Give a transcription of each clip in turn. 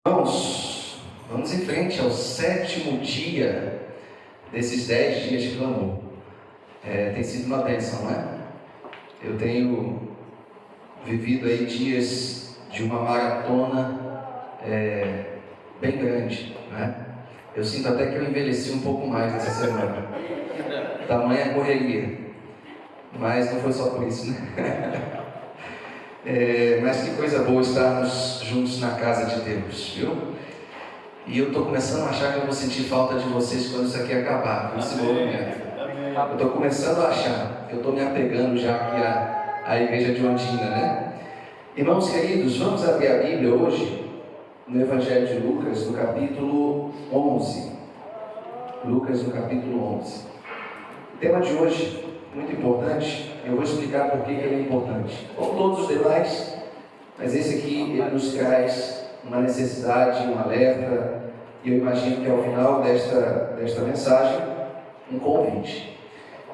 Irmãos, vamos em frente ao 7º dia desses 10 dias de clamor. Tem sido uma bênção, não é? Eu tenho vivido aí dias de uma maratona bem grande, né? Eu sinto até que eu envelheci um pouco mais essa semana. Tamanha correria. Mas não foi só por isso, né? Mas que coisa boa estarmos juntos na casa de Deus, viu? E eu estou começando a achar que eu vou sentir falta de vocês quando isso aqui acabar, com esse movimento. Eu estou começando a achar que eu estou me apegando já aqui à igreja de Ondina, né? Irmãos queridos, vamos abrir a Bíblia hoje no Evangelho de Lucas, no capítulo 11. Lucas, no capítulo 11. O tema de hoje, muito importante, eu vou explicar por que ele é importante. Como todos os demais, mas esse aqui ele nos traz uma necessidade, um alerta, e eu imagino que ao final desta mensagem, um convite.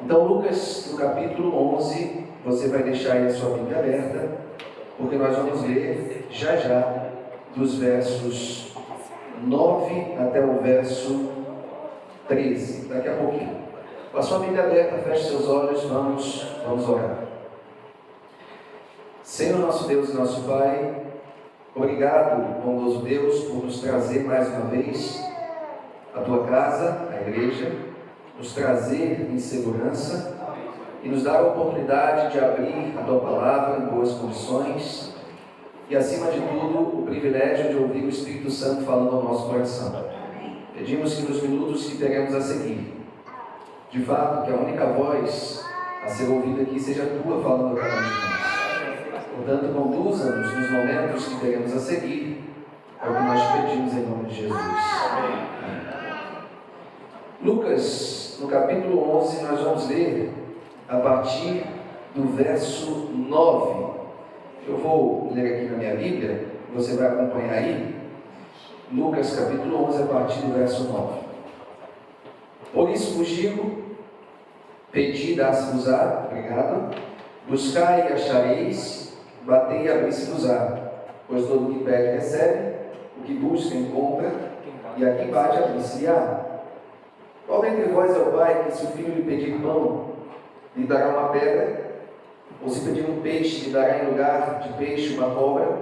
Então, Lucas, no capítulo 11, você vai deixar aí a sua Bíblia aberta, porque nós vamos ler já dos versos 9 até o verso 13, daqui a pouquinho. Com a sua Bíblia aberta, feche seus olhos, vamos orar. Senhor nosso Deus e nosso Pai, obrigado, bondoso Deus, por nos trazer mais uma vez à Tua casa, à igreja, nos trazer em segurança e nos dar a oportunidade de abrir a Tua palavra em boas condições e, acima de tudo, o privilégio de ouvir o Espírito Santo falando ao nosso coração. Pedimos que nos minutos que teremos a seguir, de fato, que a única voz a ser ouvida aqui seja a Tua falando a cada um de nós. Portanto, conduza-nos nos momentos que teremos a seguir. É o que nós pedimos em nome de Jesus. Amém. Lucas, no capítulo 11, nós vamos ler a partir do verso 9. Eu vou ler aqui na minha Bíblia, você vai acompanhar aí. Lucas, capítulo 11, a partir do verso 9. Por isso vos digo, pedi, dá-se-vos-á, obrigado, buscai e achareis, batei e abri-se-vos-á, pois todo o que pede recebe, o que busca encontra, e a quem bate abrir-se-á. Qual dentre vós é o pai que, se o filho lhe pedir pão, lhe dará uma pedra? Ou se pedir um peixe, lhe dará em lugar de peixe uma cobra?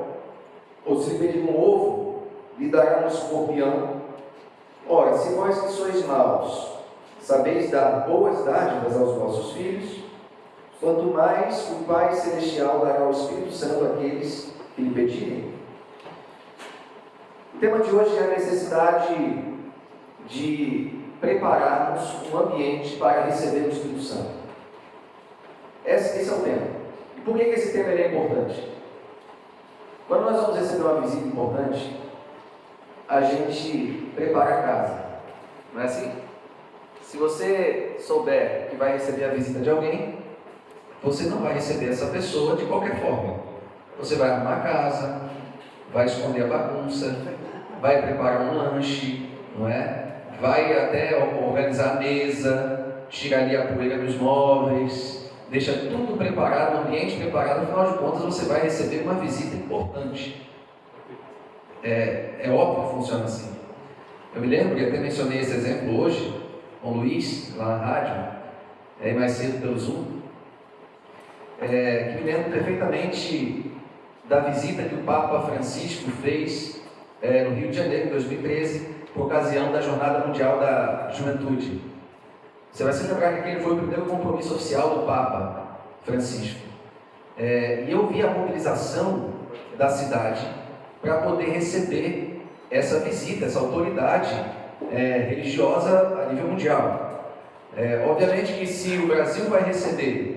Ou se lhe pedir um ovo, lhe dará um escorpião? Ora, se vós que sois maus, sabeis dar boas dádivas aos vossos filhos, quanto mais o Pai Celestial dará ao Espírito Santo àqueles que lhe pedirem. O tema de hoje é a necessidade de prepararmos um ambiente para receber o Espírito Santo. Esse é o tema. E por que esse tema é importante? Quando nós vamos receber uma visita importante, a gente prepara a casa, não é assim? Se você souber que vai receber a visita de alguém, você não vai receber essa pessoa de qualquer forma. Você vai arrumar a casa, vai esconder a bagunça, vai preparar um lanche, não é? Vai até organizar a mesa, tirar ali a poeira dos móveis, deixa tudo preparado, o ambiente preparado. Afinal de contas, você vai receber uma visita importante. É óbvio que funciona assim. Eu me lembro que até mencionei esse exemplo hoje com o Luiz, lá na rádio, e mais cedo pelo Zoom, que me lembro perfeitamente da visita que o Papa Francisco fez no Rio de Janeiro, em 2013, por ocasião da Jornada Mundial da Juventude. Você vai se lembrar que aquele foi o primeiro compromisso oficial do Papa Francisco. E eu vi a mobilização da cidade para poder receber essa visita, essa autoridade religiosa a nível mundial. Obviamente que se o Brasil vai receber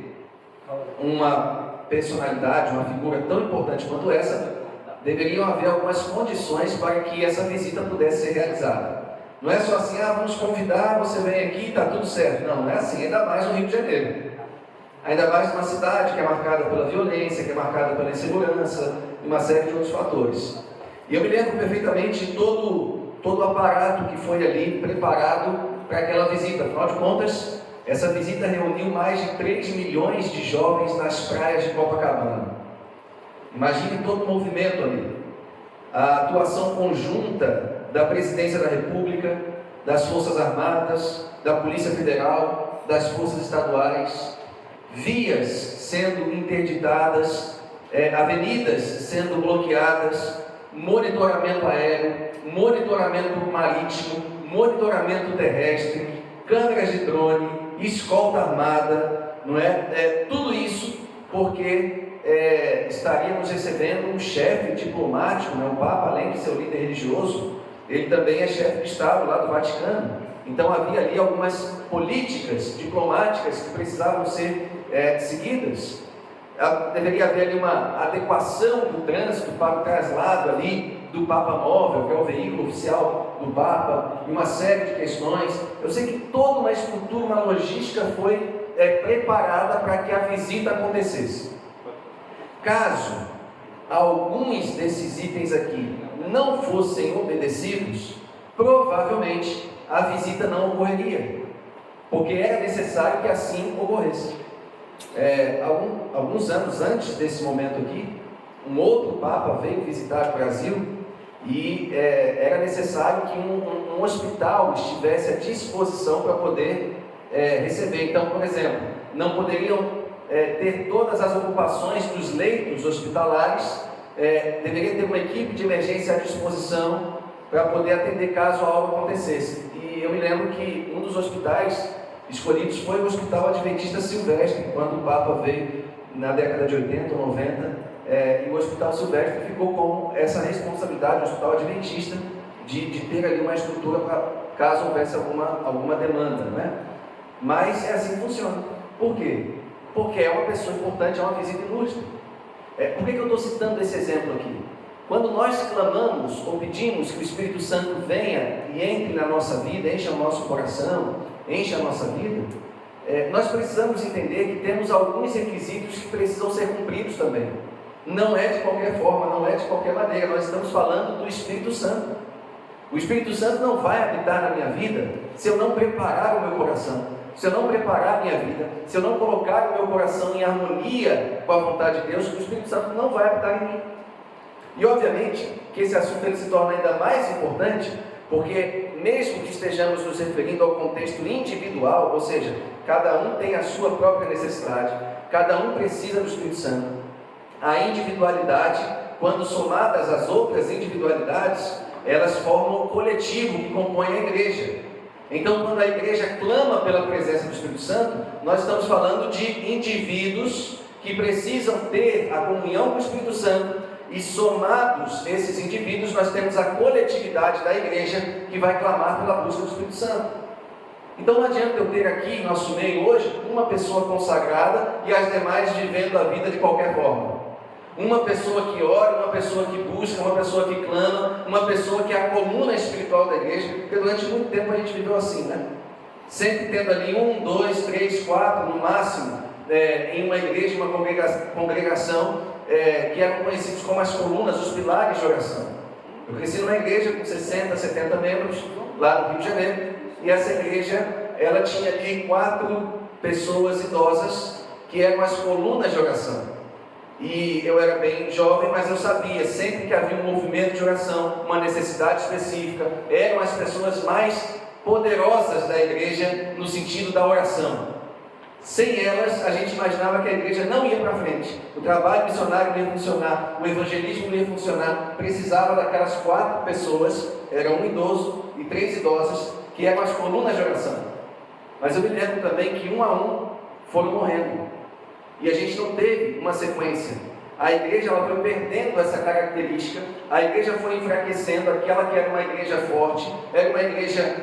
uma personalidade, uma figura tão importante quanto essa, deveriam haver algumas condições para que essa visita pudesse ser realizada. Não é só assim, vamos convidar, você vem aqui e está tudo certo. Não é assim, ainda mais no Rio de Janeiro. Ainda mais numa cidade que é marcada pela violência, que é marcada pela insegurança e uma série de outros fatores. E eu me lembro perfeitamente todo o aparato que foi ali preparado para aquela visita. Afinal de contas, essa visita reuniu mais de 3 milhões de jovens nas praias de Copacabana. Imagine todo o movimento ali. a atuação conjunta da Presidência da República, das Forças Armadas, da Polícia Federal, das Forças Estaduais, vias sendo interditadas, avenidas sendo bloqueadas, monitoramento aéreo, monitoramento marítimo, monitoramento terrestre, câmeras de drone, escolta armada, não é? Tudo isso porque estaríamos recebendo um chefe diplomático, né? O Papa, além de ser o líder religioso, ele também é chefe de Estado lá do Vaticano. Então havia ali algumas políticas diplomáticas que precisavam ser seguidas. Deveria haver ali uma adequação do trânsito para o traslado ali do Papa Móvel, que é o veículo oficial do Papa, e uma série de questões. Eu sei que toda uma estrutura, uma logística foi preparada para que a visita acontecesse. Caso alguns desses itens aqui não fossem obedecidos, provavelmente a visita não ocorreria, porque era necessário que assim ocorresse. Alguns anos antes desse momento aqui, um outro Papa veio visitar o Brasil e era necessário que um hospital estivesse à disposição para poder receber. Então, por exemplo, não poderiam ter todas as ocupações dos leitos hospitalares, deveria ter uma equipe de emergência à disposição para poder atender caso algo acontecesse. E eu me lembro que um dos hospitais escolhidos foi o Hospital Adventista Silvestre, quando o Papa veio na década de 80 ou 90, e o Hospital Silvestre ficou com essa responsabilidade, o Hospital Adventista, de ter ali uma estrutura para caso houvesse alguma demanda, não é? Mas é assim que funciona. Por quê? Porque é uma pessoa importante, é uma visita ilustre. Por que eu estou citando esse exemplo aqui? Quando nós clamamos ou pedimos que o Espírito Santo venha e entre na nossa vida, encha o nosso coração, encha a nossa vida, nós precisamos entender que temos alguns requisitos que precisam ser cumpridos também. Não é de qualquer forma, não é de qualquer maneira. Nós estamos falando do Espírito Santo. O Espírito Santo não vai habitar na minha vida se eu não preparar o meu coração, se eu não preparar a minha vida, se eu não colocar o meu coração em harmonia com a vontade de Deus, o Espírito Santo não vai habitar em mim. E obviamente que esse assunto ele se torna ainda mais importante, porque mesmo que estejamos nos referindo ao contexto individual, ou seja, cada um tem a sua própria necessidade, cada um precisa do Espírito Santo, a individualidade, quando somadas às outras individualidades, elas formam o coletivo que compõe a igreja. Então, quando a igreja clama pela presença do Espírito Santo, nós estamos falando de indivíduos que precisam ter a comunhão com o Espírito Santo, e somados esses indivíduos, nós temos a coletividade da igreja que vai clamar pela busca do Espírito Santo. Então não adianta eu ter aqui em nosso meio hoje uma pessoa consagrada e as demais vivendo a vida de qualquer forma. Uma pessoa que ora, uma pessoa que busca, uma pessoa que clama, uma pessoa que é a coluna espiritual da igreja, porque durante muito tempo a gente viveu assim, né? Sempre tendo ali 1, 2, 3, 4 no máximo, em uma igreja, uma congregação, que eram conhecidos como as colunas, os pilares de oração. Eu cresci numa igreja com 60, 70 membros, lá no Rio de Janeiro, e essa igreja, ela tinha ali 4 pessoas idosas, que eram as colunas de oração. E eu era bem jovem, mas eu sabia, sempre que havia um movimento de oração, uma necessidade específica, eram as pessoas mais poderosas da igreja, no sentido da oração. Sem elas, a gente imaginava que a igreja não ia para frente, o trabalho missionário não ia funcionar, o evangelismo não ia funcionar, precisava daquelas 4 pessoas, era um idoso e 3 idosas, que eram as colunas de oração. Mas eu me lembro também que um a um foram morrendo, e a gente não teve uma sequência. A igreja ela foi perdendo essa característica, a igreja foi enfraquecendo, aquela que era uma igreja forte, era uma igreja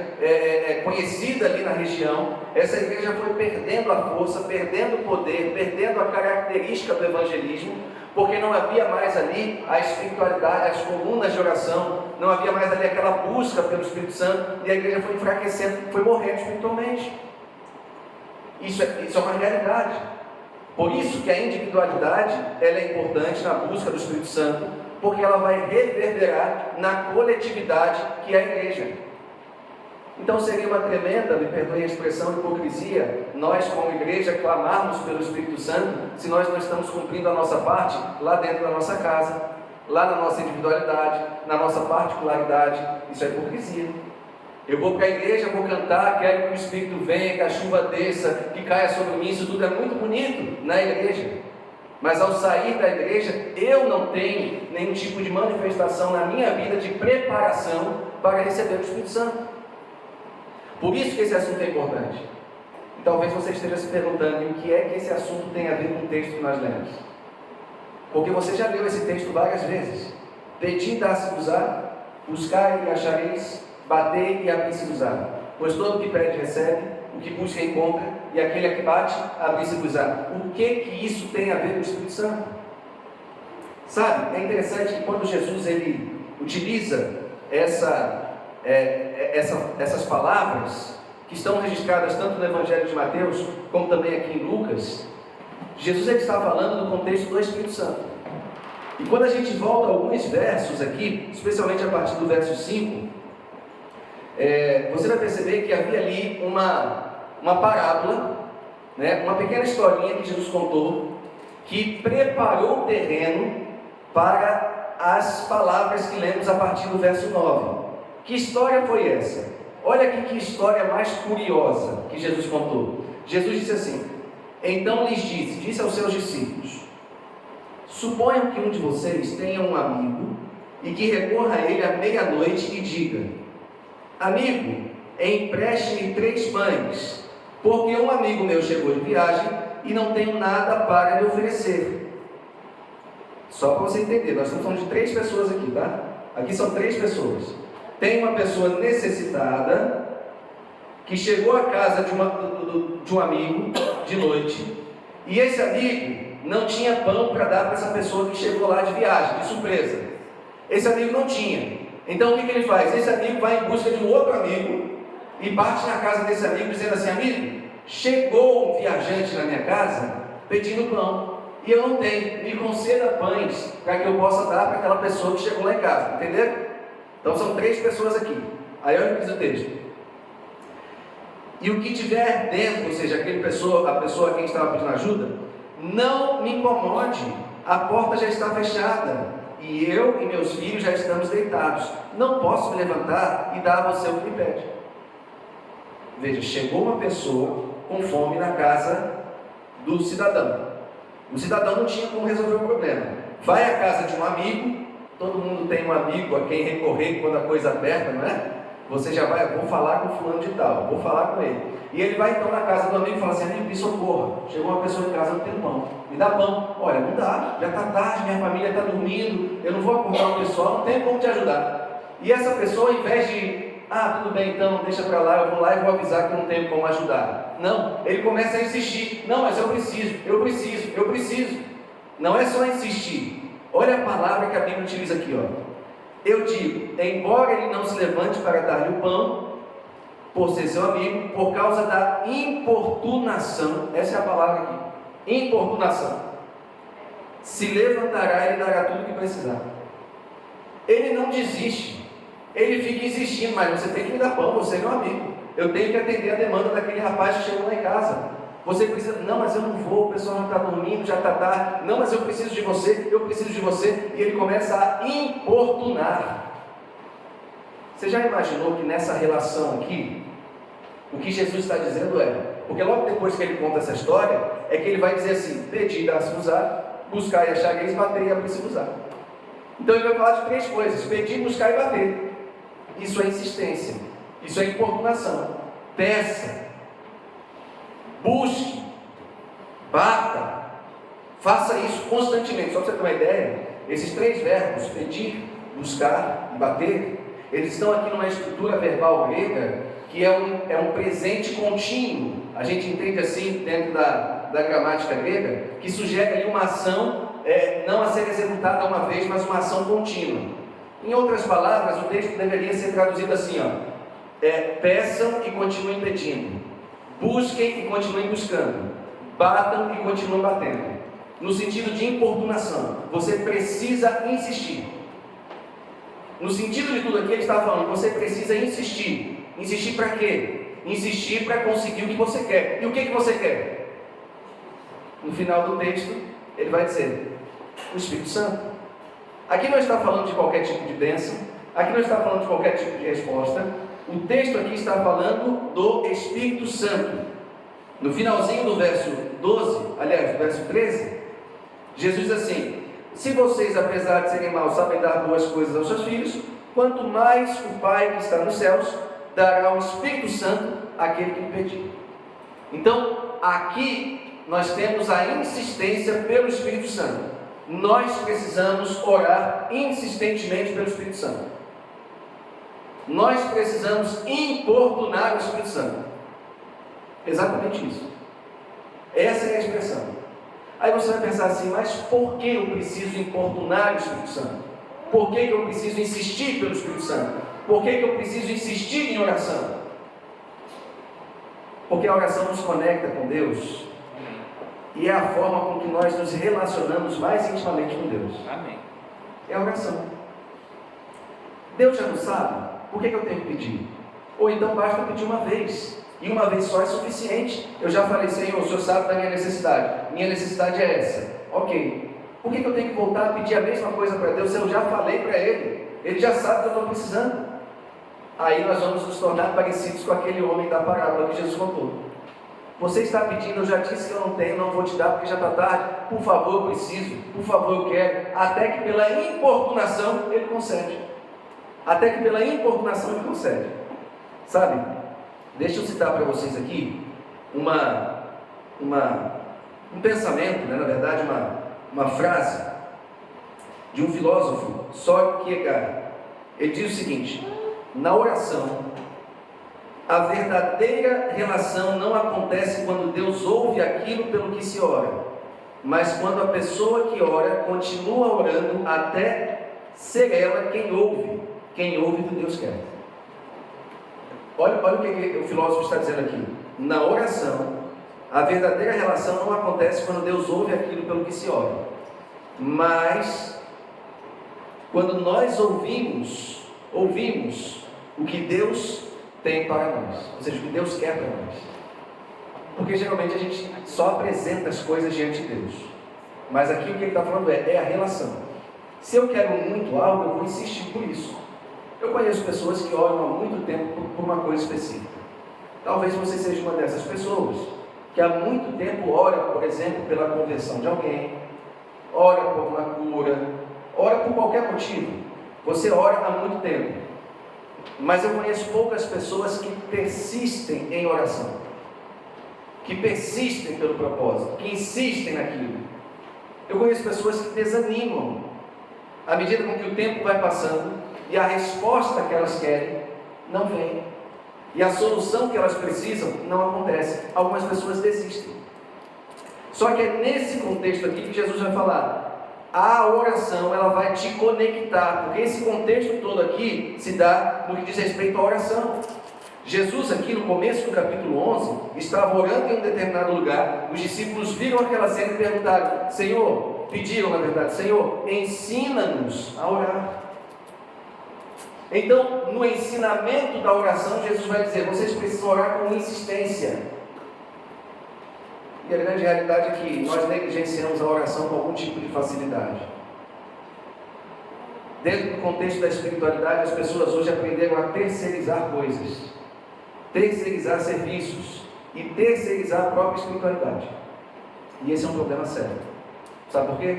conhecida ali na região, essa igreja foi perdendo a força, perdendo o poder, perdendo a característica do evangelismo, porque não havia mais ali a espiritualidade, as colunas de oração, não havia mais ali aquela busca pelo Espírito Santo, e a igreja foi enfraquecendo, foi morrendo espiritualmente. Isso é uma realidade. Por isso que a individualidade ela é importante na busca do Espírito Santo, porque ela vai reverberar na coletividade que é a igreja. Então seria uma tremenda, me perdoem a expressão, hipocrisia, nós como igreja clamarmos pelo Espírito Santo, se nós não estamos cumprindo a nossa parte lá dentro da nossa casa. lá na nossa individualidade, na nossa particularidade. Isso é hipocrisia. Eu vou para a igreja, vou cantar, quero que o Espírito venha, que a chuva desça, que caia sobre mim. Isso tudo é muito bonito na igreja. Mas ao sair da igreja, eu não tenho nenhum tipo de manifestação na minha vida de preparação para receber o Espírito Santo. Por isso que esse assunto é importante. E talvez você esteja se perguntando o que é que esse assunto tem a ver com o texto que nós lemos. Porque você já leu esse texto várias vezes. Pedi e dá-se-vos-á, buscai e achareis, batei e abri-se-vos-á. Pois todo o que pede recebe, o que busca encontra, e aquele que bate, abri-se-vos-á. O que isso tem a ver com o Espírito Santo? Sabe, é interessante que quando Jesus ele utiliza essas palavras, que estão registradas tanto no Evangelho de Mateus, como também aqui em Lucas, Jesus ele está falando no contexto do Espírito Santo. E quando a gente volta a alguns versos aqui, especialmente a partir do verso 5, você vai perceber que havia ali uma parábola, né, uma pequena historinha que Jesus contou, que preparou o terreno para as palavras que lemos a partir do verso 9. Que história foi essa? Olha aqui que história mais curiosa que Jesus contou. Jesus disse assim: então lhes disse aos seus discípulos: suponham que um de vocês tenha um amigo e que recorra a ele à meia-noite e diga: amigo, empreste-me 3 pães, porque um amigo meu chegou de viagem e não tenho nada para lhe oferecer. Só para você entender, nós estamos falando de 3 pessoas aqui, tá? Aqui são 3 pessoas. Tem uma pessoa necessitada que chegou à casa de um amigo de noite, e esse amigo não tinha pão para dar para essa pessoa que chegou lá de viagem, de surpresa. Esse amigo não tinha. Então o que ele faz? Esse amigo vai em busca de um outro amigo e bate na casa desse amigo dizendo assim: amigo, chegou um viajante na minha casa pedindo pão e eu não tenho, me conceda pães para que eu possa dar para aquela pessoa que chegou lá em casa. Entenderam? Então são 3 pessoas aqui. Aí olha o que diz o texto: e o que tiver dentro, ou seja, a pessoa a quem estava pedindo ajuda, não me incomode, a porta já está fechada e eu e meus filhos já estamos deitados, não posso me levantar e dar a você o que me pede. Veja, chegou uma pessoa com fome na casa do cidadão. O cidadão não tinha como resolver o problema. Vai à casa de um amigo. Todo mundo tem um amigo a quem recorrer quando a coisa aperta, não é? Você já vai: vou falar com fulano de tal, vou falar com ele. E ele vai então na casa do amigo e fala assim: amigo, me socorra, chegou uma pessoa em casa, não tem pão, me dá pão. Olha, não dá, já está tarde, minha família está dormindo, eu não vou acordar o pessoal, não tenho como te ajudar. E essa pessoa, ao invés de: tudo bem então, deixa para lá, eu vou lá e vou avisar que não tenho como ajudar. Não, ele começa a insistir: não, mas eu preciso. Não é só insistir. Olha a palavra que a Bíblia utiliza aqui, ó. Eu digo, embora ele não se levante para dar-lhe o pão, por ser seu amigo, por causa da importunação, essa é a palavra aqui, importunação, se levantará e lhe dará tudo o que precisar. Ele não desiste, ele fica insistindo: mas você tem que me dar pão, você é meu amigo, eu tenho que atender a demanda daquele rapaz que chegou lá em casa. Você precisa: não, mas eu não vou, o pessoal já está dormindo, já está tarde. Não, mas eu preciso de você. E ele começa a importunar. Você já imaginou que nessa relação aqui, o que Jesus está dizendo porque logo depois que ele conta essa história, é que ele vai dizer assim: pedi e dá-se-vos-á, buscar e achareis, bater e abrir-se-vos-á. Então ele vai falar de 3 coisas: pedir, buscar e bater. Isso é insistência, isso é importunação. Peça, busque, bata, faça isso constantemente. Só para você ter uma ideia, esses 3 verbos, pedir, buscar e bater, eles estão aqui numa estrutura verbal grega que é um presente contínuo. A gente entende assim dentro da gramática grega, que sugere ali uma ação não a ser executada uma vez, mas uma ação contínua. Em outras palavras, o texto deveria ser traduzido assim, peçam e continuem pedindo, busquem e continuem buscando, batam e continuem batendo. No sentido de importunação, você precisa insistir. No sentido de tudo aqui, ele estava falando: você precisa insistir. Insistir para quê? Insistir para conseguir o que você quer. E o que você quer? No final do texto, ele vai dizer: o Espírito Santo. Aqui não está falando de qualquer tipo de bênção, aqui não está falando de qualquer tipo de resposta. O texto aqui está falando do Espírito Santo. No finalzinho do verso 12, aliás, do verso 13, Jesus diz assim: se vocês, apesar de serem maus, sabem dar boas coisas aos seus filhos, quanto mais o Pai que está nos céus dará o Espírito Santo àquele que lhe pedir. Então, aqui nós temos a insistência pelo Espírito Santo. Nós precisamos orar insistentemente pelo Espírito Santo. Nós precisamos importunar o Espírito Santo. Exatamente isso. Essa é a expressão. Aí você vai pensar assim: mas por que eu preciso importunar o Espírito Santo? Por que eu preciso insistir pelo Espírito Santo? Por que eu preciso insistir em oração? Porque a oração nos conecta com Deus e é a forma com que nós nos relacionamos mais intimamente com Deus. Amém. É a oração. Deus já não sabe, por que eu tenho que pedir? Ou então basta pedir uma vez, e uma vez só é suficiente. Eu já falei: Senhor, o Senhor sabe da minha necessidade é essa. Ok, por que eu tenho que voltar a pedir a mesma coisa para Deus se eu já falei para Ele já sabe que eu estou precisando? Aí nós vamos nos tornar parecidos com aquele homem da parábola que Jesus contou. Você está pedindo: eu já disse que eu não tenho, não vou te dar porque já está tarde. Por favor, eu preciso, por favor, eu quero. Até que pela importunação Ele concede. Até que pela importunação Ele concede. Sabe, deixa eu citar para vocês aqui um pensamento, né? Na verdade uma frase de um filósofo, Søren Kierkegaard. Ele diz o seguinte: na oração, a verdadeira relação não acontece quando Deus ouve aquilo pelo que se ora, mas quando a pessoa que ora continua orando até ser ela quem ouve do Deus quer. Olha o que o filósofo está dizendo aqui. Na oração, a verdadeira relação não acontece quando Deus ouve aquilo pelo que se ora, mas quando nós ouvimos o que Deus tem para nós, ou seja, o que Deus quer para nós. Porque geralmente a gente só apresenta as coisas diante de Deus, mas aqui o que ele está falando é a relação. Se eu quero muito algo, eu vou insistir por isso. Eu conheço pessoas que oram há muito tempo por uma coisa específica. Talvez você seja uma dessas pessoas que há muito tempo ora, por exemplo, pela conversão de alguém, ora por uma cura, ora por qualquer motivo. Você ora há muito tempo. Mas eu conheço poucas pessoas que persistem em oração, que persistem pelo propósito, que insistem naquilo. Eu conheço pessoas que desanimam à medida com que o tempo vai passando e a resposta que elas querem não vem, e a solução que elas precisam não acontece. Algumas pessoas desistem. Só que é nesse contexto aqui que Jesus vai falar: a oração, ela vai te conectar, porque esse contexto todo aqui se dá no que diz respeito à oração. Jesus aqui no começo do capítulo 11, estava orando em um determinado lugar, os discípulos viram aquela cena e perguntaram: pediram na verdade, Senhor, ensina-nos a orar. Então, no ensinamento da oração, Jesus vai dizer: vocês precisam orar com insistência. E a grande realidade é que nós negligenciamos a oração com algum tipo de facilidade. Dentro do contexto da espiritualidade, as pessoas hoje aprenderam a terceirizar coisas, terceirizar serviços e terceirizar a própria espiritualidade. E esse é um problema sério. Sabe por quê?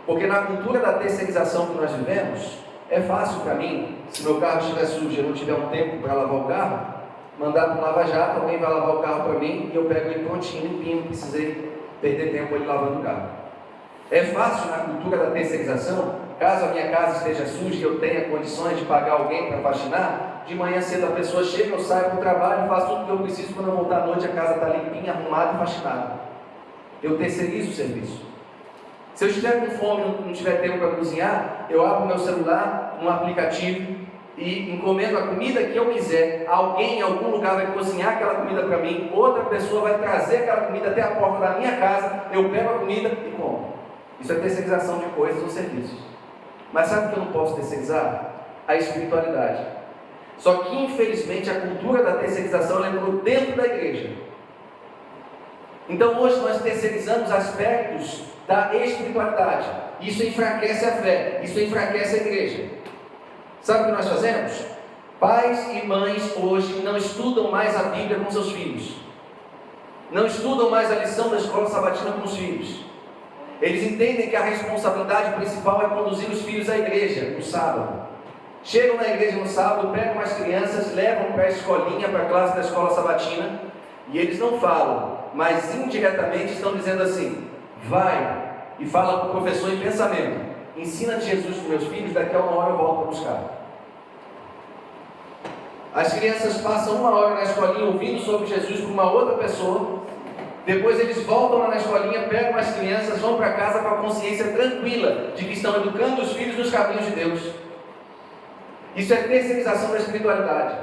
Porque na cultura da terceirização que nós vivemos, é fácil para mim, se meu carro estiver sujo e eu não tiver um tempo para lavar o carro, mandar para um lava-jato, alguém vai lavar o carro para mim e eu pego ele prontinho, limpinho, não precisei perder tempo ele lavando o carro. É fácil na cultura da terceirização, caso a minha casa esteja suja e eu tenha condições de pagar alguém para faxinar, de manhã cedo a pessoa chega, eu saio para o trabalho, faço tudo o que eu preciso, quando eu voltar à noite a casa está limpinha, arrumada e faxinada. Eu terceirizo o serviço. Se eu estiver com fome e não tiver tempo para cozinhar, eu abro meu celular, um aplicativo, e encomendo a comida que eu quiser. Alguém em algum lugar vai cozinhar aquela comida para mim, outra pessoa vai trazer aquela comida até a porta da minha casa, eu pego a comida e como. Isso é terceirização de coisas ou serviços. Mas sabe o que eu não posso terceirizar? A espiritualidade. Só que infelizmente a cultura da terceirização entrou dentro da igreja. Então hoje nós terceirizamos aspectos da espiritualidade. Isso enfraquece a fé, isso enfraquece a igreja. Sabe o que nós fazemos? Pais e mães hoje não estudam mais a Bíblia com seus filhos, não estudam mais a lição da escola sabatina com os filhos. Eles entendem que a responsabilidade principal é conduzir os filhos à igreja no sábado. Chegam na igreja no sábado, pegam as crianças, levam para a escolinha, para a classe da escola sabatina, e eles não falam, mas indiretamente estão dizendo assim: vai e fala para o professor em pensamento, ensina Jesus para meus filhos, daqui a 1 hora eu volto para buscar. As crianças passam 1 hora na escolinha ouvindo sobre Jesus por uma outra pessoa, depois eles voltam lá na escolinha, pegam as crianças, vão para casa com a consciência tranquila de que estão educando os filhos nos caminhos de Deus. Isso é terceirização da espiritualidade.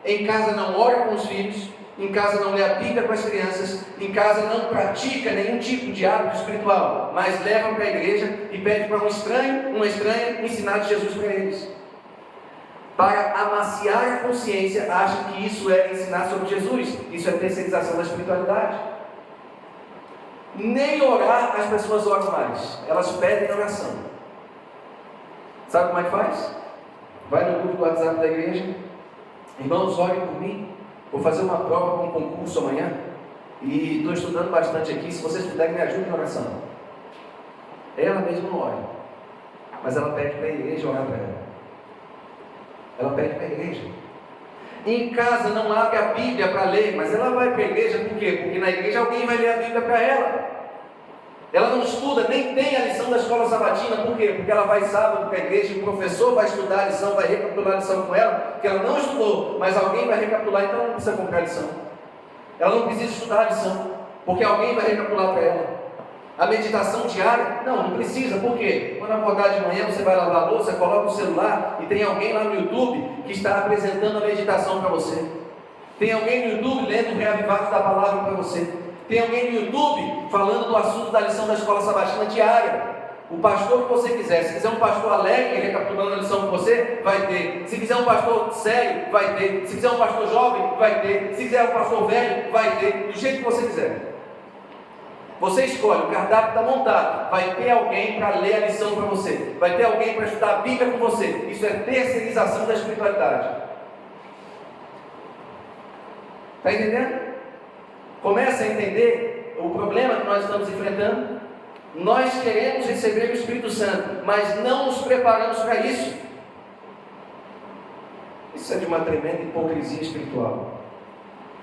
Em casa não ora com os filhos, em casa não lê a Bíblia com as crianças, em casa não pratica nenhum tipo de hábito espiritual, mas levam para a igreja e pedem para um estranho, uma estranha, ensinar de Jesus para eles. Para amaciar a consciência, acham que isso é ensinar sobre Jesus. Isso é terceirização da espiritualidade. Nem orar as pessoas oram mais, elas pedem oração. Sabe como é que faz? Vai no grupo do WhatsApp da igreja: irmãos, orem por mim, vou fazer uma prova para um concurso amanhã e estou estudando bastante aqui, se vocês puderem me ajudem em oração. Ela mesma não ora, mas ela pede para a igreja orar para ela. Ela pede para a igreja. Em casa não abre a Bíblia para ler, mas ela vai para a igreja por quê? Porque na igreja alguém vai ler a Bíblia para ela. Ela não estuda, nem tem a lição da escola sabatina, por quê? Porque ela vai sábado para a igreja e o professor vai estudar a lição, vai recapitular a lição com ela, porque ela não estudou, mas alguém vai recapitular, então ela não precisa comprar a lição. Ela não precisa estudar a lição, porque alguém vai recapitular para ela. A meditação diária, não precisa, por quê? Quando acordar de manhã, você vai lavar a louça, coloca o celular e tem alguém lá no YouTube que está apresentando a meditação para você. Tem alguém no YouTube lendo o reavivado da palavra para você. Tem alguém no YouTube falando do assunto da lição da escola sabatina diária. O pastor que você quiser, se quiser um pastor alegre recapitulando a lição com você, vai ter. Se quiser um pastor sério, vai ter. Se quiser um pastor jovem, vai ter. Se quiser um pastor velho, vai ter. Do jeito que você quiser. Você escolhe, o cardápio está montado. Vai ter alguém para ler a lição para você. Vai ter alguém para estudar a Bíblia com você. Isso é terceirização da espiritualidade. Está entendendo? Começa a entender o problema que nós estamos enfrentando. Nós queremos receber o Espírito Santo, mas não nos preparamos para isso. Isso é de uma tremenda hipocrisia espiritual.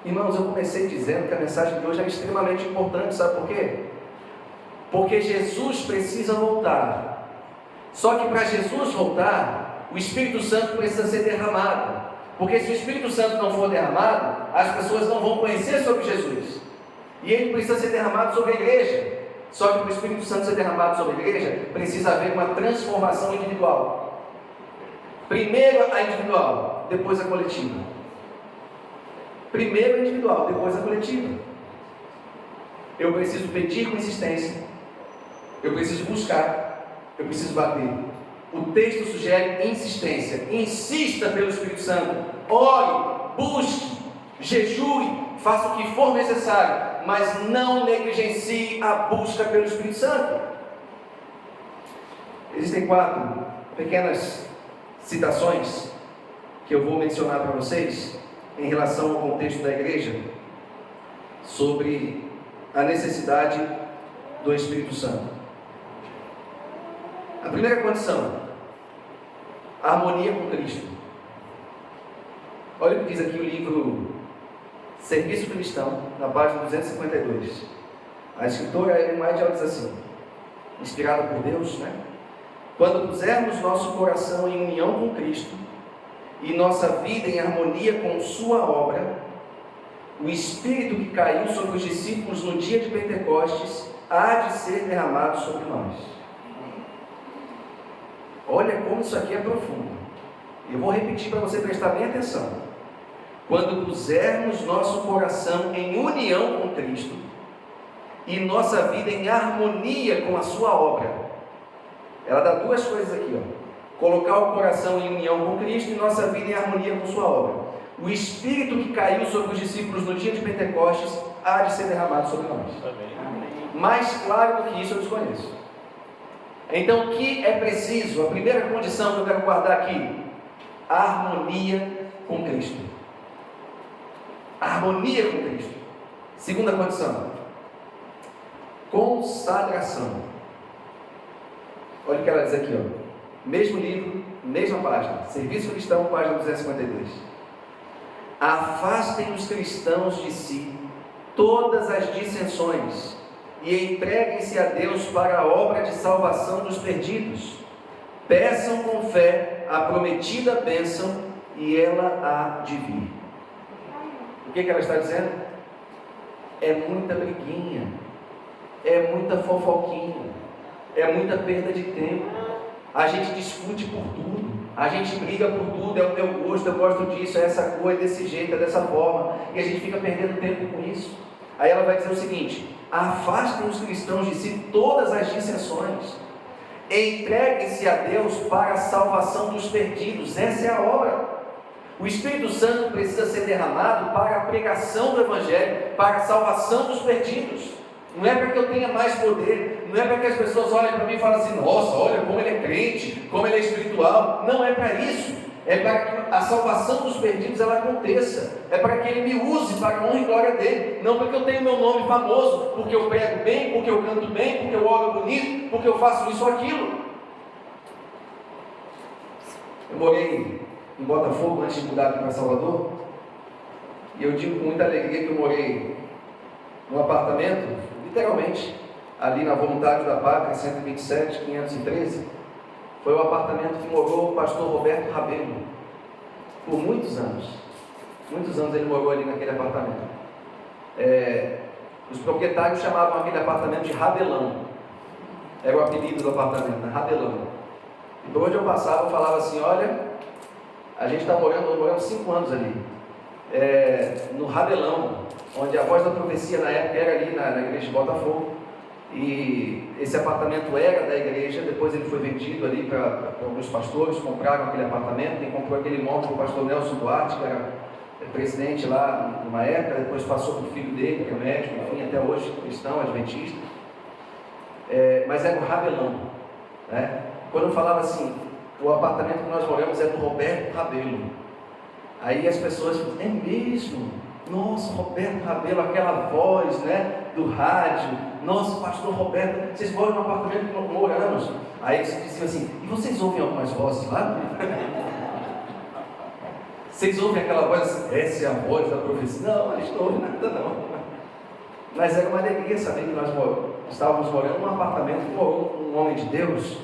Irmãos, eu comecei dizendo que a mensagem de hoje é extremamente importante, sabe por quê? Porque Jesus precisa voltar. Só que para Jesus voltar, o Espírito Santo precisa ser derramado. Porque se o Espírito Santo não for derramado, as pessoas não vão conhecer sobre Jesus. E ele precisa ser derramado sobre a igreja. Só que para o Espírito Santo ser derramado sobre a igreja, precisa haver uma transformação individual. Primeiro a individual, depois a coletiva. Primeiro a individual, depois a coletiva. Eu preciso pedir com insistência. Eu preciso buscar. Eu preciso bater. O texto sugere insistência. Insista pelo Espírito Santo. Ore, busque, jejue, faça o que for necessário, mas não negligencie a busca pelo Espírito Santo. Existem 4 pequenas citações que eu vou mencionar para vocês em relação ao contexto da igreja sobre a necessidade do Espírito Santo. A primeira condição: a harmonia com Cristo. Olha o que diz aqui o livro Serviço Cristão, na página 252. A escritora Ellen White diz assim, inspirada por Deus, né? Quando pusermos nosso coração em união com Cristo e nossa vida em harmonia com sua obra, o Espírito que caiu sobre os discípulos no dia de Pentecostes há de ser derramado sobre nós. Olha como isso aqui é profundo. Eu vou repetir para você prestar bem atenção. Quando pusermos nosso coração em união com Cristo e nossa vida em harmonia com a sua obra, ela dá 2 coisas aqui, ó. Colocar o coração em união com Cristo e nossa vida em harmonia com sua obra. O Espírito que caiu sobre os discípulos no dia de Pentecostes há de ser derramado sobre nós. Amém. Mais claro do que isso eu desconheço. Então, o que é preciso? A primeira condição que eu quero guardar aqui: a harmonia com Cristo. A harmonia com Cristo. Segunda condição: consagração. Olha o que ela diz aqui, ó. Mesmo livro, mesma página, Serviço Cristão, página 252. Afastem os cristãos de si todas as dissensões e entreguem-se a Deus para a obra de salvação dos perdidos. Peçam com fé a prometida bênção e ela há de vir. O que ela está dizendo? É muita briguinha, é muita fofoquinha, é muita perda de tempo. A gente discute por tudo, a gente briga por tudo, é o meu gosto, eu gosto disso, é essa cor, é desse jeito, é dessa forma, e a gente fica perdendo tempo com isso. Aí ela vai dizer o seguinte: afastem os cristãos de si todas as dissensões, entreguem-se a Deus para a salvação dos perdidos. Essa é a obra. O Espírito Santo precisa ser derramado para a pregação do Evangelho, para a salvação dos perdidos. Não é para que eu tenha mais poder, não é para que as pessoas olhem para mim e falem assim: nossa, olha como ele é crente, como ele é espiritual. Não é para isso. É para que a salvação dos perdidos ela aconteça. É para que ele me use para a honra e glória dele. Não porque eu tenho meu nome famoso, porque eu prego bem, porque eu canto bem, porque eu oro bonito, porque eu faço isso ou aquilo. Eu morei em Botafogo antes de mudar aqui para Salvador, e eu digo com muita alegria que eu morei num apartamento, literalmente, ali na Voluntários da Pátria, 127, 513. Foi o apartamento que morou o pastor Roberto Rabelo, por muitos anos. Muitos anos ele morou ali naquele apartamento. Os proprietários chamavam aquele apartamento de Rabelão. Era o apelido do apartamento, né? Rabelão. E por onde eu passava, eu falava assim: olha, a gente está morando 5 anos ali, no Rabelão, onde a Voz da Profecia na época era ali na igreja de Botafogo. E esse apartamento era da igreja, depois ele foi vendido ali para alguns pastores, compraram aquele apartamento. Quem comprou aquele imóvel foi o pastor Nelson Duarte, que era presidente lá numa época, depois passou para o filho dele, que é médico, enfim, até hoje cristão, adventista. Mas era o Rabelão, né? Quando eu falava assim, o apartamento que nós moramos é do Roberto Rabelo, aí as pessoas falam: é mesmo? Nossa, Roberto Rabelo, aquela voz, né, do rádio. Nossa, pastor Roberto, vocês moram no apartamento que nós moramos. Aí eles diziam assim: e vocês ouvem algumas vozes lá? Vocês ouvem aquela voz? Essa é a voz da profecia. Não, eles não ouvem nada não. Mas era uma alegria saber que nós estávamos morando num apartamento que morou um homem de Deus,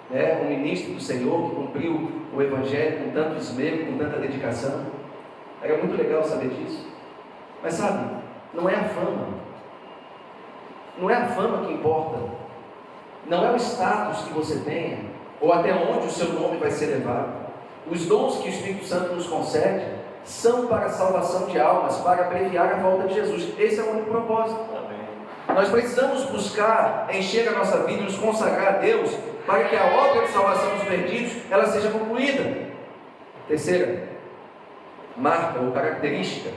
né, um ministro do Senhor, que cumpriu o Evangelho com tanto esmero, com tanta dedicação. Era muito legal saber disso. Mas sabe, não é a fama. Não é a fama que importa. Não é o status que você tenha, ou até onde o seu nome vai ser levado. Os dons que o Espírito Santo nos concede são para a salvação de almas, para abreviar a volta de Jesus. Esse é o único propósito. Amém. Nós precisamos buscar encher a nossa vida e nos consagrar a Deus, para que a obra de salvação dos perdidos ela seja concluída. Terceira marca ou característica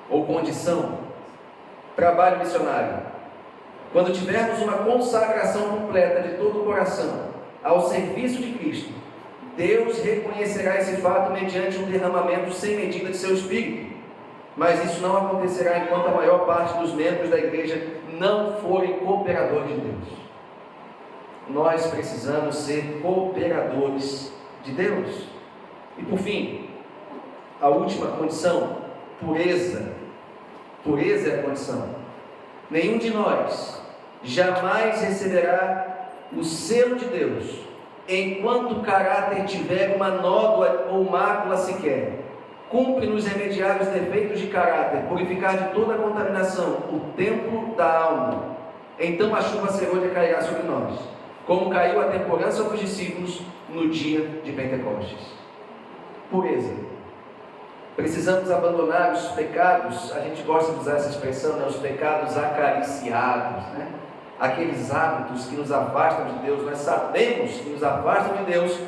ou condição: trabalho missionário. Quando tivermos uma consagração completa de todo o coração ao serviço de Cristo, Deus reconhecerá esse fato mediante um derramamento sem medida de seu Espírito. Mas isso não acontecerá enquanto a maior parte dos membros da igreja não forem cooperadores de Deus. Nós precisamos ser cooperadores de Deus. E por fim, a última condição: pureza. Pureza é a condição. Nenhum de nós jamais receberá o selo de Deus enquanto o caráter tiver uma nódoa ou mácula sequer. Cumpre-nos remediar os defeitos de caráter, purificar de toda a contaminação o templo da alma. Então a chuva serôdia cairá sobre nós, como caiu a temporã sobre os discípulos no dia de Pentecostes. Pureza. Precisamos abandonar os pecados, a gente gosta de usar essa expressão, né? Os pecados acariciados, né? Aqueles hábitos que nos afastam de Deus. Nós sabemos que nos afastam de Deus,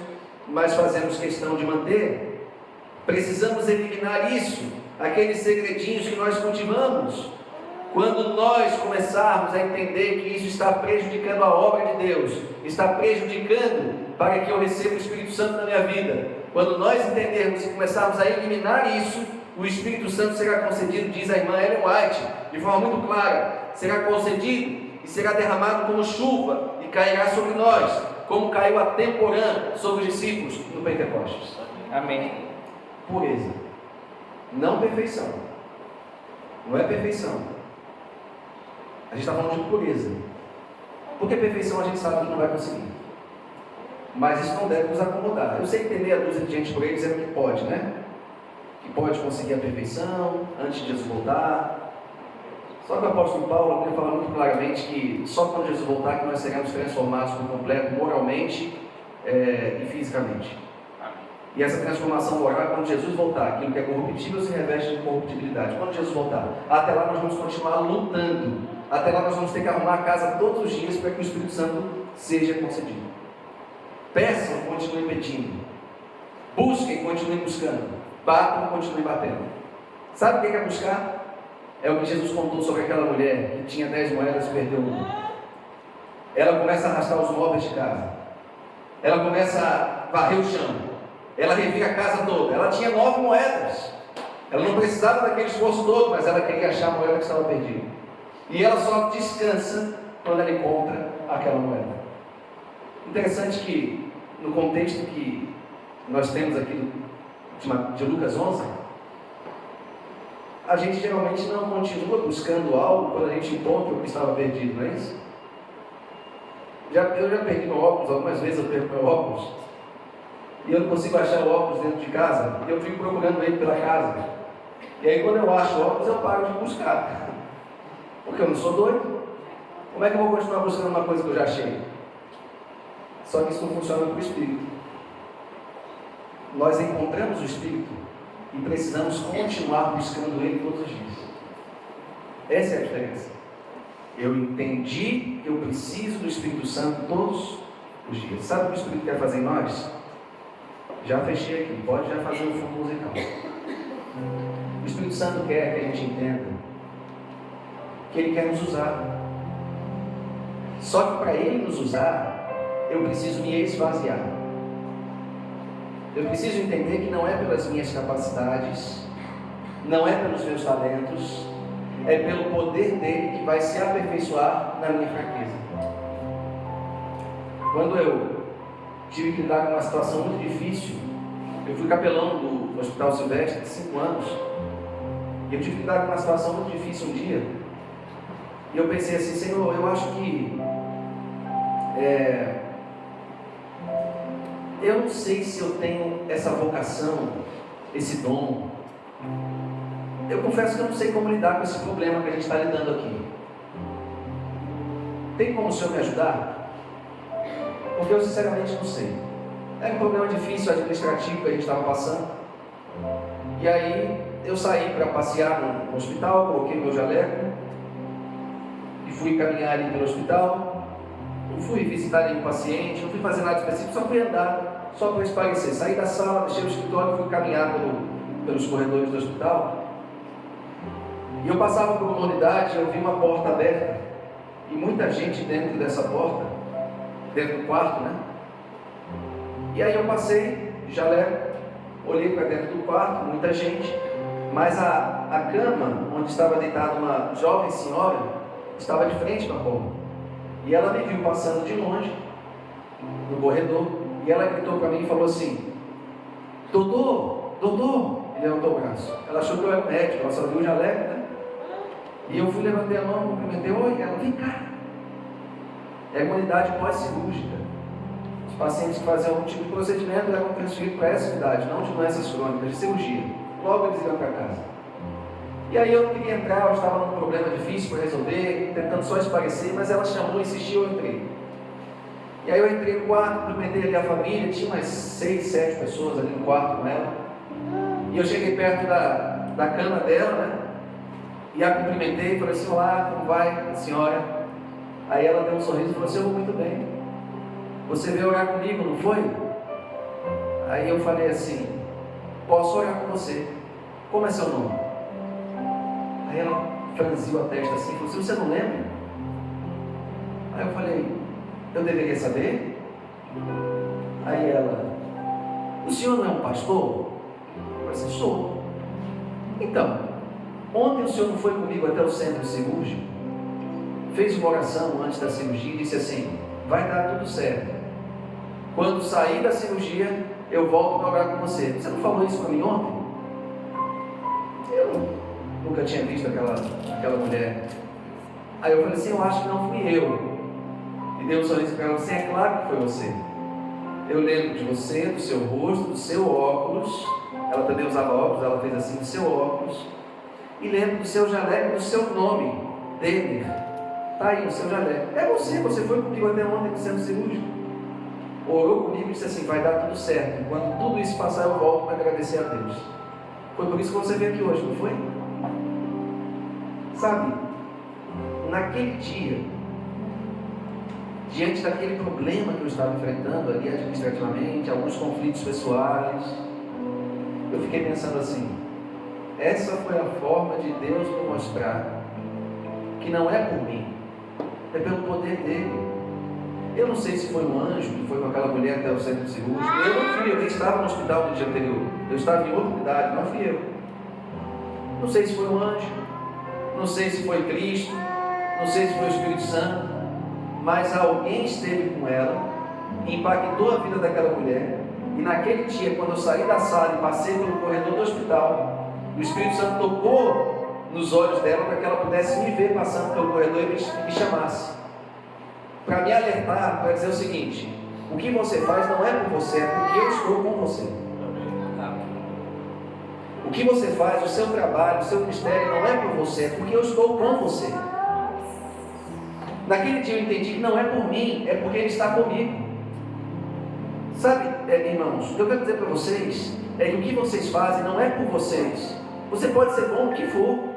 mas fazemos questão de manter. Precisamos eliminar isso, aqueles segredinhos que nós cultivamos, Quando nós começarmos a entender que isso está prejudicando a obra de Deus, está prejudicando para que eu receba o Espírito Santo na minha vida, quando nós entendermos e começarmos a eliminar isso, o Espírito Santo será concedido, diz a irmã Ellen White, de forma muito clara, será concedido e será derramado como chuva e cairá sobre nós, como caiu a temporã sobre os discípulos no Pentecostes. Amém. Pureza, não perfeição. Não é perfeição. A gente está falando de pureza, porque perfeição a gente sabe que não vai conseguir, mas isso não deve nos acomodar. Eu sei que tem meia dúzia de gente por aí dizendo que pode, né? Que pode conseguir a perfeição antes de Jesus voltar. Só que o apóstolo Paulo fala muito claramente que só quando Jesus voltar que nós seremos transformados por completo, moralmente e fisicamente. E essa transformação moral é quando Jesus voltar. Aquilo que é corruptível se reveste de corruptibilidade. Quando Jesus voltar, até lá nós vamos continuar lutando. Até lá nós vamos ter que arrumar a casa todos os dias para que o Espírito Santo seja concedido. Peçam, continuem pedindo. Busquem, continuem buscando. Batam, continuem batendo. Sabe o que é buscar? É o que Jesus contou sobre aquela mulher que tinha 10 moedas e perdeu uma. Ela começa a arrastar os móveis de casa. Ela começa a varrer o chão. Ela revira a casa toda. Ela tinha 9 moedas. Ela não precisava daquele esforço todo, mas ela queria achar a moeda que estava perdida. E ela só descansa quando ela encontra aquela moeda. Interessante que, no contexto que nós temos aqui de Lucas 11, a gente geralmente não continua buscando algo quando a gente encontra o que estava perdido, não é isso? Eu já perdi meu óculos, algumas vezes eu perco meu óculos, e eu não consigo achar o óculos dentro de casa, e eu fico procurando ele pela casa. E aí quando eu acho o óculos, eu paro de buscar. Porque eu não sou doido. Como é que eu vou continuar buscando uma coisa que eu já achei? Só que isso não funciona para o Espírito. Nós encontramos o Espírito e precisamos continuar buscando Ele todos os dias. Essa é a diferença. Eu entendi que eu preciso do Espírito Santo todos os dias. Sabe o que o Espírito quer fazer em nós? Já fechei aqui, pode já fazer o fundo musical. O Espírito Santo quer que a gente entenda que Ele quer nos usar. Só que para Ele nos usar, eu preciso me esvaziar. Eu preciso entender que não é pelas minhas capacidades, não é pelos meus talentos, é pelo poder dEle que vai se aperfeiçoar na minha fraqueza. Quando eu tive que lidar com uma situação muito difícil, eu fui capelão do Hospital Silvestre de 5 anos, e eu tive que lidar com uma situação muito difícil um dia. E eu pensei assim, Senhor, eu acho que eu não sei se eu tenho essa vocação, esse dom. Eu confesso que eu não sei como lidar com esse problema que a gente está lidando aqui. Tem como o Senhor me ajudar? Porque eu sinceramente não sei. Era um problema difícil administrativo que a gente estava passando. E aí eu saí para passear no hospital, coloquei meu jaleco e fui caminhar ali pelo hospital. Não fui visitar nenhum paciente, não fui fazer nada específico, só fui andar, só para espairecer. Saí da sala, deixei o escritório e fui caminhar pelos corredores do hospital. E eu passava por uma unidade, eu vi uma porta aberta e muita gente dentro dessa porta, dentro do quarto, né? E aí eu passei, jaleco, olhei para dentro do quarto, muita gente, mas a cama onde estava deitada uma jovem senhora estava de frente para a porta. E ela me viu passando de longe, no corredor, e ela gritou para mim e falou assim: doutor, ele levantou o braço. Ela achou que eu era médico, ela só viu o jaleco, né? E eu fui, levantei a mão, cumprimentei, oi, ela, vem cá. É uma unidade pós-cirúrgica. Os pacientes que faziam algum tipo de procedimento eram transferidos para essa unidade, não de doenças crônicas, de cirurgia. Logo eles iam para casa. E aí eu não queria entrar, eu estava num problema difícil para resolver, tentando só esparecer, mas ela chamou, insistiu, eu entrei. E aí eu entrei no quarto, cumprimentei ali a família, tinha umas 6, 7 pessoas ali no quarto com ela. E eu cheguei perto da cama dela, né? E a cumprimentei, falei assim: olá, como vai, senhora? Aí ela deu um sorriso e falou assim: eu vou muito bem. Você veio orar comigo, não foi? Aí eu falei assim: posso orar com você. Como é seu nome? Aí ela franziu a testa assim e falou assim: você não lembra? Aí eu falei: eu deveria saber? Aí ela: o senhor não é um pastor? Eu falei assim: sou. Então, ontem o senhor não foi comigo até o centro cirúrgico? Fez uma oração antes da cirurgia e disse assim: vai dar tudo certo. Quando sair da cirurgia, eu volto para orar com você. Você não falou isso para mim ontem? Eu nunca tinha visto aquela mulher. Aí eu falei assim: eu acho que não fui eu. E deu um sorriso para ela assim: é claro que foi você. Eu lembro de você, do seu rosto, do seu óculos. Ela também usava óculos, ela fez assim: do seu óculos. E lembro do seu jaleco, do seu nome, Denner. Está aí o seu jaleco. É você foi comigo até ontem no centro cirúrgico. Orou comigo e disse assim: vai dar tudo certo. Quando tudo isso passar, eu volto para agradecer a Deus. Foi por isso que você veio aqui hoje, não foi? Sabe, naquele dia, diante daquele problema que eu estava enfrentando ali administrativamente, alguns conflitos pessoais, eu fiquei pensando assim: essa foi a forma de Deus me mostrar que não é por mim, é pelo poder dele. Eu não sei se foi um anjo que foi com aquela mulher até o centro cirúrgico. Eu não fui, eu nem estava no hospital no dia anterior. Eu estava em outra unidade, não fui eu. Não sei se foi um anjo, não sei se foi Cristo, não sei se foi o Espírito Santo, mas alguém esteve com ela, impactou a vida daquela mulher. E naquele dia, quando eu saí da sala e passei pelo corredor do hospital, o Espírito Santo tocou nos olhos dela para que ela pudesse me ver passando pelo corredor e me chamasse. Para me alertar, para dizer o seguinte: o que você faz não é por você, é porque eu estou com você. O que você faz, o seu trabalho, o seu ministério não é por você, é porque eu estou com você. Naquele dia eu entendi que não é por mim, é porque Ele está comigo. Sabe, irmãos, o que eu quero dizer para vocês é que o que vocês fazem não é por vocês. Você pode ser bom o que for.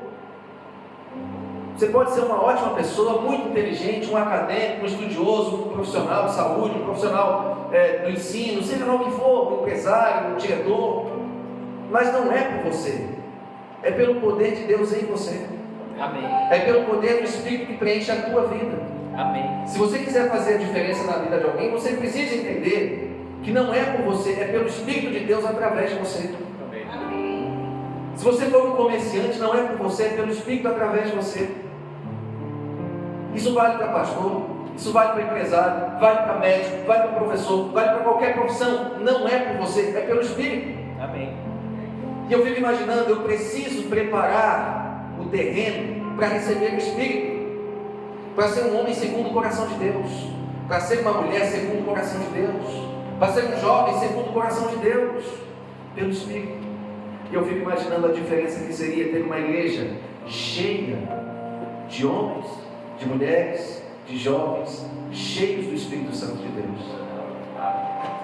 Você pode ser uma ótima pessoa, muito inteligente, um acadêmico, um estudioso, um profissional de saúde, um profissional do ensino, seja lá o que for, um empresário, um diretor, mas não é por você, é pelo poder de Deus em você. Amém. É pelo poder do Espírito que preenche a tua vida. Amém. Se você quiser fazer a diferença na vida de alguém, você precisa entender que não é por você, é pelo Espírito de Deus através de você. Amém. Se você for um comerciante, não é por você, é pelo Espírito através de você. Isso vale para pastor, isso vale para empresário, vale para médico, vale para professor, vale para qualquer profissão. Não é por você, é pelo Espírito. Amém. E eu fico imaginando: eu preciso preparar o terreno para receber o Espírito, para ser um homem segundo o coração de Deus, para ser uma mulher segundo o coração de Deus, para ser um jovem segundo o coração de Deus, pelo Espírito. E eu fico imaginando a diferença que seria ter uma igreja cheia de homens, de mulheres, de jovens, cheios do Espírito Santo de Deus.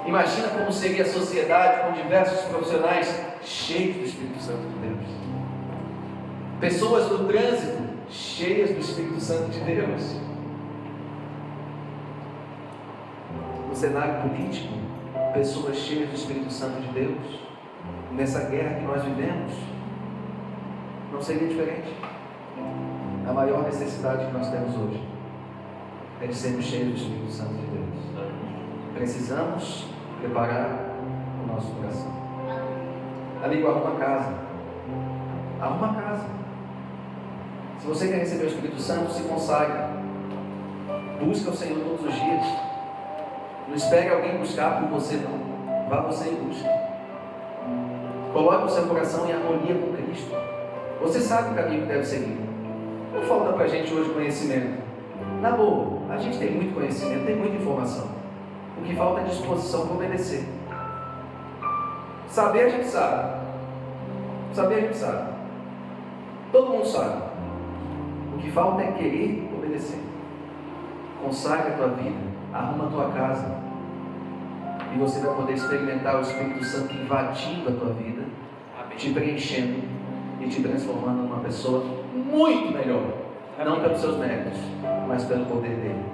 Imagina como seria a sociedade com diversos profissionais cheios do Espírito Santo de Deus. Pessoas no trânsito cheias do Espírito Santo de Deus. No cenário político, pessoas cheias do Espírito Santo de Deus. Nessa guerra que nós vivemos, não seria diferente. A maior necessidade que nós temos hoje é de sermos cheios do Espírito Santo de Deus. Precisamos preparar o nosso coração. Amigo, arruma casa. Arruma casa. Se você quer receber o Espírito Santo, se consagre. Busca o Senhor todos os dias. Não espere alguém buscar por você, não. Vá você e busque. Coloque o seu coração em harmonia com Cristo. Você sabe o caminho que deve seguir. Não falta para a gente hoje conhecimento. Na boa, a gente tem muito conhecimento, tem muita informação. O que falta é disposição para obedecer. Saber a gente sabe. Saber a gente sabe. Todo mundo sabe. O que falta é querer obedecer. Consagre a tua vida, arruma a tua casa, e você vai poder experimentar o Espírito Santo invadindo a tua vida, te preenchendo e te transformando numa pessoa muito melhor. Não pelos seus méritos, mas pelo poder dele.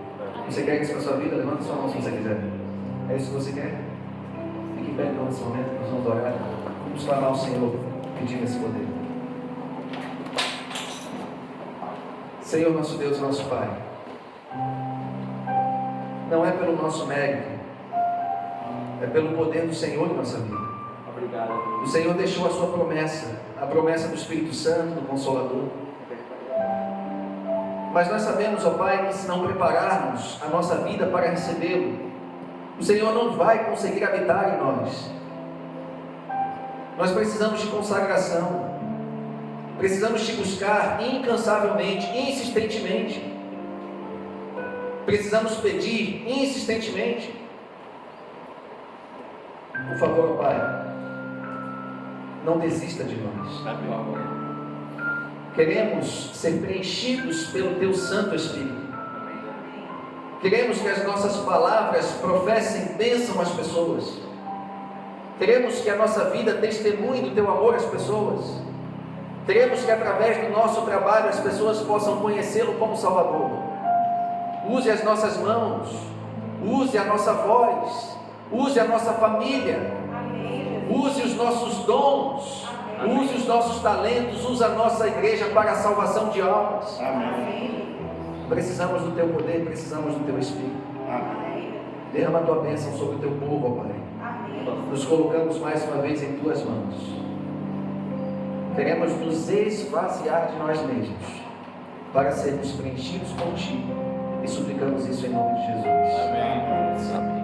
Você quer isso para a sua vida? Levanta sua mão se você quiser. É isso que você quer? Fique bem então nesse momento, nós vamos orar. Vamos clamar ao Senhor pedindo esse poder. Senhor, nosso Deus, nosso Pai, não é pelo nosso mérito, é pelo poder do Senhor em nossa vida. Obrigado. O Senhor deixou a sua promessa, a promessa do Espírito Santo, do Consolador. Mas nós sabemos, ó Pai, que se não prepararmos a nossa vida para recebê-lo, o Senhor não vai conseguir habitar em nós. Nós precisamos de consagração, precisamos te buscar incansavelmente, insistentemente, precisamos pedir insistentemente. Por favor, ó Pai, não desista de nós. Queremos ser preenchidos pelo Teu Santo Espírito. Queremos que as nossas palavras professem bênção às pessoas. Queremos que a nossa vida testemunhe do Teu amor às pessoas. Queremos que através do nosso trabalho as pessoas possam conhecê-lo como Salvador. Use as nossas mãos, use a nossa voz, use a nossa família, use os nossos dons, use os nossos talentos, use a nossa igreja para a salvação de almas. Amém. Precisamos do Teu poder, precisamos do Teu Espírito. Amém. Derrama a Tua bênção sobre o Teu povo, ó Pai. Nos colocamos mais uma vez em Tuas mãos. Queremos nos esvaziar de nós mesmos para sermos preenchidos contigo, e suplicamos isso em nome de Jesus. Amém.